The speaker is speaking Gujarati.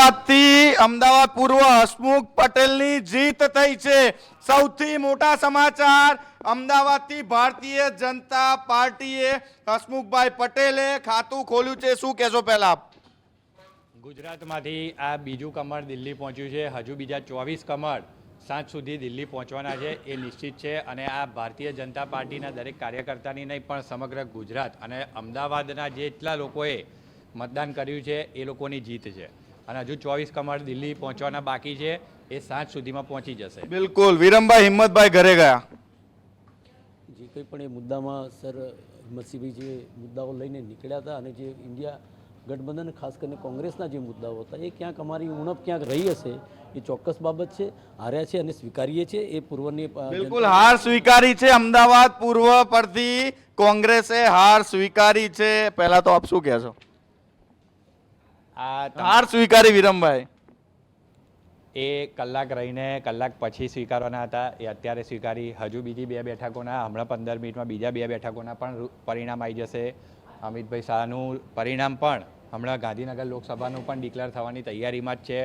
અમદાવાદથી અમદાવાદ પૂર્વ હસમુખ પટેલની જીત થઈ છે। સૌથી મોટા સમાચાર અમદાવાદથી ભારતીય જનતા પાર્ટીએ હસમુખભાઈ પટેલે ખાતું ખોલ્યું છે। શું કહેશો પહેલા આપ? ગુજરાતમાંથી આ બીજું કમળ દિલ્હી પહોંચ્યું છે। હજુ બીજા 24 કમળ સાંજ સુધી દિલ્હી પહોંચવાના છે એ નિશ્ચિત છે અને આ ભારતીય જનતા પાર્ટીના દરેક કાર્યકર્તાની નહીં પણ સમગ્ર ગુજરાત અને અમદાવાદના જેટલા લોકોએ મતદાન કર્યું છે એ લોકોની જીત છે અને હજુ 24 કમળ દિલ્હી પહોંચવાના બાકી છે, એ સાંજ સુધીમાં પહોંચી જશે। બિલકુલ વિરમભાઈ હિંમતભાઈ ઘરે ગયા જે કંઈ પણ એ મુદ્દામાં સર હિંમતસિંહભાઈ જે મુદ્દાઓ લઈને નીકળ્યા હતા અને જે ઇન્ડિયા ગઠબંધન ખાસ કરીને કોંગ્રેસના જે મુદ્દાઓ હતા એ ક્યાંક અમારી ઉણપ ક્યાંક રહી હશે, એ ચોક્કસ બાબત છે। હાર્યા છે અને સ્વીકારીએ છીએ એ પૂર્વની બિલકુલ હાર સ્વીકારી છે। અમદાવાદ પૂર્વ પરથી કોંગ્રેસે હાર સ્વીકારી છે। પહેલા તો આપ શું કહેશો? હાર સ્વીકારી વિરમભાઈ એ કલાક રહીને કલાક પછી સ્વીકારવાના હતા, એ અત્યારે સ્વીકારી। હજુ બીજી 2 બેઠકોના હમણાં 15 મિનિટમાં બીજા 2 બેઠકોના પણ પરિણામ આવી જશે। અમિતભાઈ શાહનું પરિણામ પણ હમણાં ગાંધીનગર લોકસભાનું પણ ડિક્લેર થવાની તૈયારીમાં જ છે।